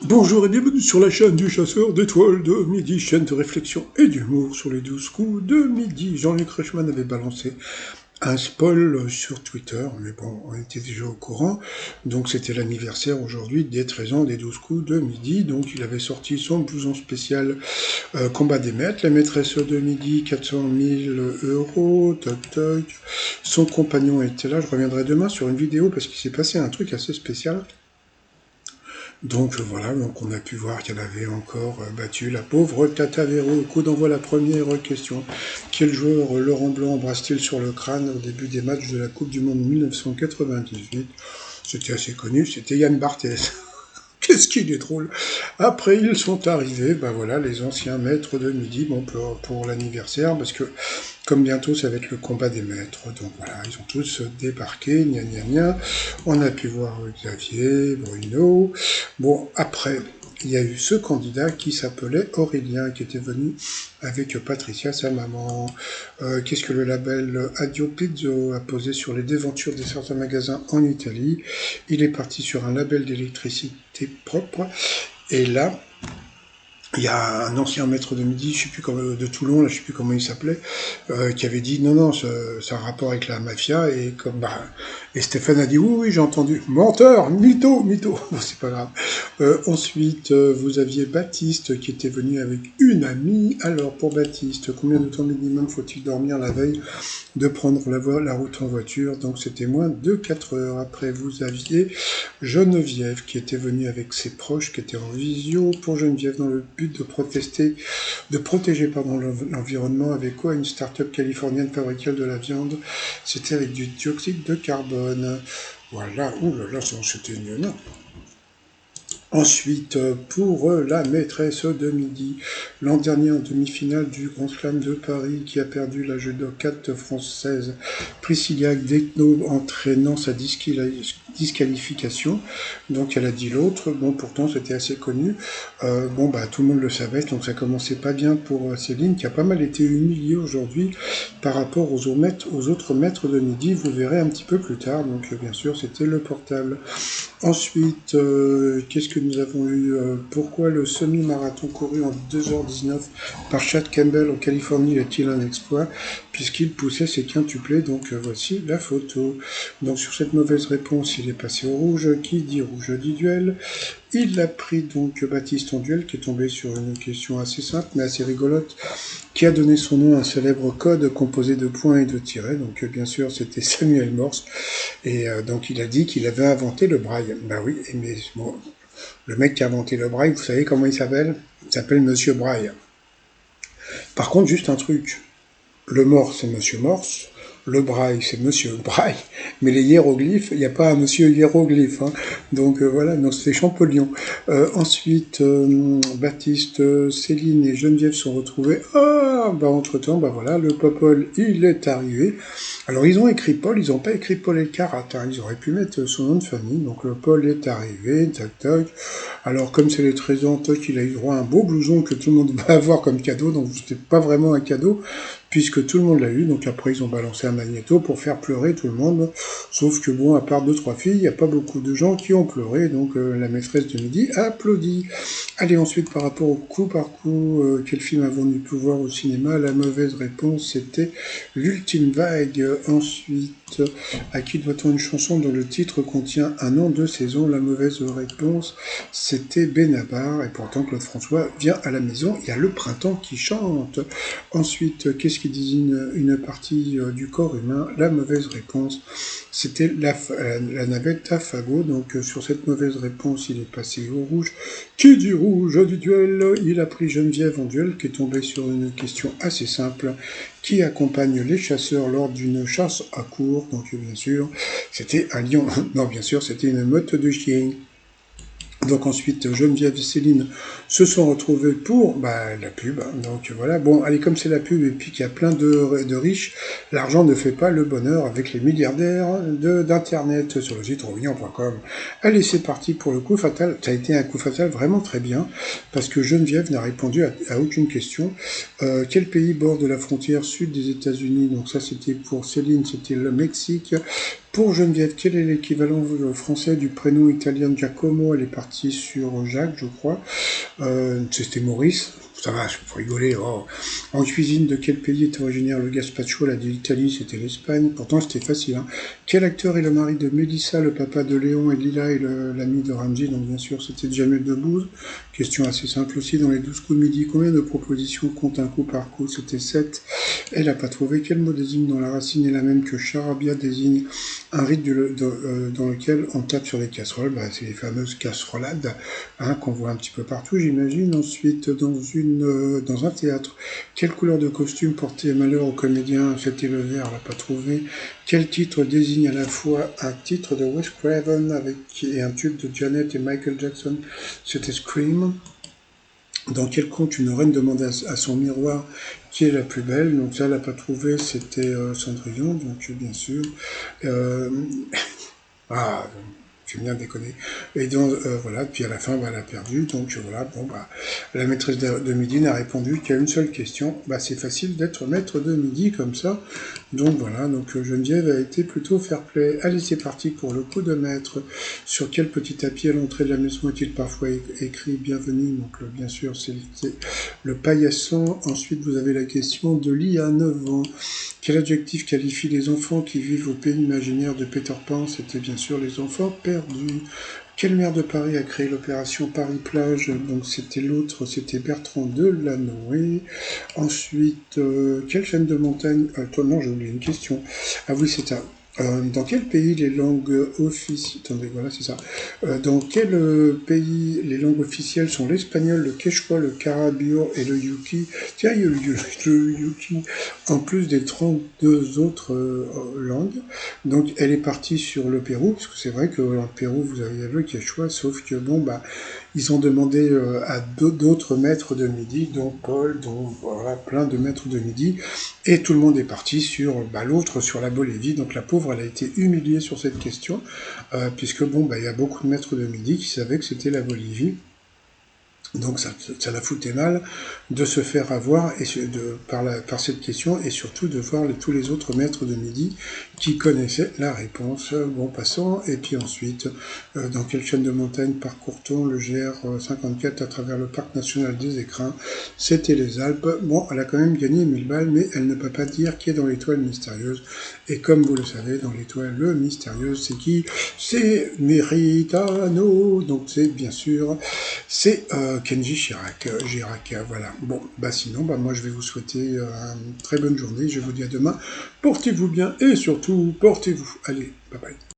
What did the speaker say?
Bonjour et bienvenue sur la chaîne du chasseur d'étoiles de midi, chaîne de réflexion et d'humour sur les 12 coups de midi. Jean-Luc Reichmann avait balancé un spoil sur Twitter, mais bon, on était déjà au courant. Donc c'était l'anniversaire aujourd'hui des 13 ans des 12 coups de midi. Donc il avait sorti son blouson spécial combat des maîtres, la maîtresse de midi, 400 000 euros, toc toc. Son compagnon était là, je reviendrai demain sur une vidéo parce qu'il s'est passé un truc assez spécial. Donc voilà, donc on a pu voir qu'elle avait encore battu la pauvre Tata Véro. Coup d'envoi la première question. Quel joueur Laurent Blanc embrasse-t-il sur le crâne au début des matchs de la Coupe du Monde 1998? C'était assez connu, c'était Yann Barthès. Qu'est-ce qu'il est drôle. Après, ils sont arrivés, ben voilà, les anciens maîtres de midi, bon, pour l'anniversaire, parce que comme bientôt ça va être le combat des maîtres, donc voilà, ils ont tous débarqué, gna gna gna. On a pu voir Xavier, Bruno. Bon, après, il y a eu ce candidat qui s'appelait Aurélien, qui était venu avec Patricia, sa maman. Qu'est-ce que le label Addio Pizzo a posé sur les déventures de certains magasins en Italie? Il est parti sur un label d'électricité propre. Et là, il y a un ancien maître de midi, je sais plus comment, de Toulon, là, je sais plus comment il s'appelait, qui avait dit non, c'est un rapport avec la mafia, et et Stéphane a dit oui, j'ai entendu, menteur, mytho, mytho, bon, c'est pas grave. Ensuite, vous aviez Baptiste qui était venu avec une amie. Alors, pour Baptiste, combien de temps minimum faut-il dormir la veille de prendre la route en voiture? Donc, c'était moins de 4 heures. Après, vous aviez Geneviève qui était venue avec ses proches, qui étaient en visio. Pour Geneviève, dans le but de protéger l'environnement, avec quoi? Une start-up californienne fabriquant de la viande. C'était avec du dioxyde de carbone. Voilà, ouh là là, c'était mieux. Ensuite, pour la maîtresse de midi, l'an dernier en demi-finale du Grand Slam de Paris, qui a perdu la judokate française Priscilla Detno, entraînant sa disqualification. Donc elle a dit l'autre. Bon, pourtant c'était assez connu. Tout le monde le savait, donc ça commençait pas bien pour Céline, qui a pas mal été humiliée aujourd'hui par rapport aux autres maîtres de midi. Vous verrez un petit peu plus tard. Donc bien sûr, c'était le portable. Ensuite, qu'est-ce que nous avons eu? Pourquoi le semi-marathon couru en 2h19 par Chad Campbell en Californie est-il un exploit? Puisqu'il poussait ses quintuplés, donc voici la photo. Donc sur cette mauvaise réponse, il est passé au rouge. Qui dit rouge dit duel. Il a pris donc Baptiste en duel, qui est tombé sur une question assez simple, mais assez rigolote, qui a donné son nom à un célèbre code composé de points et de tirets. Donc bien sûr, c'était Samuel Morse. Et donc il a dit qu'il avait inventé le braille. Ben oui, mais bon, le mec qui a inventé le braille, vous savez comment il s'appelle? Il s'appelle Monsieur Braille. Par contre, juste un truc. Le Morse, c'est Monsieur Morse. Le Braille, c'est Monsieur Braille. Mais les hiéroglyphes, il n'y a pas un Monsieur hiéroglyphe. Hein. Donc voilà, donc c'est Champollion. Ensuite, Baptiste, Céline et Geneviève sont retrouvés. Entre-temps, voilà, le Popol, il est arrivé. Alors ils ont écrit Paul, ils n'ont pas écrit Paul Elkarat. Hein. Ils auraient pu mettre son nom de famille. Donc le Paul est arrivé, tac tac. Alors comme c'est les 13 ans, toc, il a eu droit à un beau blouson que tout le monde va avoir comme cadeau. Donc c'était pas vraiment un cadeau, puisque tout le monde l'a eu. Donc après, ils ont balancé un magnéto pour faire pleurer tout le monde. Sauf que bon, à part 2-3 filles, il n'y a pas beaucoup de gens qui ont pleuré. Donc la maîtresse de midi a applaudi. Allez, ensuite, par rapport au coup par coup, quel film avons-nous pu voir au cinéma? La mauvaise réponse, c'était L'Ultime Vague. Ensuite, à qui doit-on une chanson dont le titre contient un nom de saison? La mauvaise réponse, c'était Benabar. Et pourtant, Claude François vient à la maison. Il y a le printemps qui chante. Ensuite, qu'est-ce qui désigne une partie du corps humain? La mauvaise réponse, c'était la navette à fagot. Donc sur cette mauvaise réponse, il est passé au rouge. Qui dit rouge du duel? Il a pris Geneviève en duel, qui est tombée sur une question assez simple. Qui accompagne les chasseurs lors d'une chasse à court? Donc bien sûr, c'était un lion. Non, bien sûr, c'était une meute de chiens. Donc ensuite, Geneviève et Céline se sont retrouvées pour la pub. Donc voilà, bon, allez, comme c'est la pub et puis qu'il y a plein de riches, l'argent ne fait pas le bonheur avec les milliardaires d'Internet sur le site rovignan.com. Allez, c'est parti pour le coup fatal. Ça a été un coup fatal vraiment très bien, parce que Geneviève n'a répondu à aucune question. Quel pays borde la frontière sud des États-Unis? Donc ça, c'était pour Céline, c'était le Mexique. Pour Geneviève, quel est l'équivalent français du prénom italien Giacomo? Elle est partie sur Jacques, je crois. C'était Maurice. Ça va, faut rigoler. Oh. En cuisine, de quel pays est originaire le gazpacho? Elle a dit l'Italie, c'était l'Espagne. Pourtant, c'était facile. Hein. Quel acteur est le mari de Mélissa, le papa de Léon et Lila et l'ami de Ramsey? Donc, bien sûr, c'était Jamel Debbouze. Question assez simple aussi. Dans les 12 coups de midi, combien de propositions compte un coup par coup? C'était 7. Elle n'a pas trouvé. Quel mot désigne dont la racine est la même que charabia désigne un rite dans lequel on tape sur les casseroles? Bah, c'est les fameuses casserolades hein, qu'on voit un petit peu partout, j'imagine. Ensuite, dans un théâtre, quelle couleur de costume portait malheur au comédien? C'était le vert, on l'a pas trouvé. Quel titre désigne à la fois un titre de Wes Craven et un tube de Janet et Michael Jackson? C'était Scream. Dans quel conte une reine demande à son miroir qui est la plus belle? Donc ça, elle n'a pas trouvé, c'était Cendrillon, donc bien sûr. Ah, j'aime bien déconner. Et donc, voilà, puis à la fin, bah, elle a perdu. Donc, voilà, bon, bah, la maîtresse de midi n'a répondu qu'à une seule question. Bah, c'est facile d'être maître de midi comme ça. Donc, voilà, donc Geneviève a été plutôt fair-play. Allez, c'est parti pour le coup de maître. Sur quel petit tapis à l'entrée de la maison est-il parfois écrit bienvenue? Donc, bien sûr, c'est le paillasson. Ensuite, vous avez la question de Lia, 9 ans. Quel adjectif qualifie les enfants qui vivent au pays imaginaire de Peter Pan? C'était bien sûr les enfants perdus. Quel maire de Paris a créé l'opération Paris-Plage? Donc c'était l'autre, c'était Bertrand Delanoë. Ensuite, quelle chaîne de montagne? Non, j'ai oublié une question. Ah oui, c'est ça. Dans quel pays les langues officielles... Attendez, voilà, c'est ça. Dans quel pays les langues officielles sont l'espagnol, le quechua, le carabio et le yuki? Tiens, il y a le yuki, en plus des 32 autres langues. Donc, elle est partie sur le Pérou, parce que c'est vrai que dans le Pérou, vous avez le quechua, sauf que, bon, bah, ils ont demandé à d'autres maîtres de midi, dont Paul, dont voilà, plein de maîtres de midi, et tout le monde est parti sur l'autre, sur la Bolivie. Donc la pauvre, elle a été humiliée sur cette question, puisque bon, bah, il y a beaucoup de maîtres de midi qui savaient que c'était la Bolivie. Donc ça la foutait mal de se faire avoir par cette question et surtout de voir tous les autres maîtres de midi qui connaissaient la réponse. Bon, passant. Et puis ensuite, dans quelle chaîne de montagne parcourt-on le GR54 à travers le parc national des Écrins? C'était les Alpes. Bon, elle a quand même gagné 1000 balles, mais elle ne peut pas dire qui est dans l'étoile mystérieuse. Et comme vous le savez, dans l'étoile mystérieuse, c'est qui? C'est Méritano. Donc c'est bien sûr, c'est Kenji Girac, voilà. Bon, bah sinon, bah moi je vais vous souhaiter une très bonne journée. Je vous dis à demain. Portez-vous bien et surtout, portez-vous. Allez, bye bye.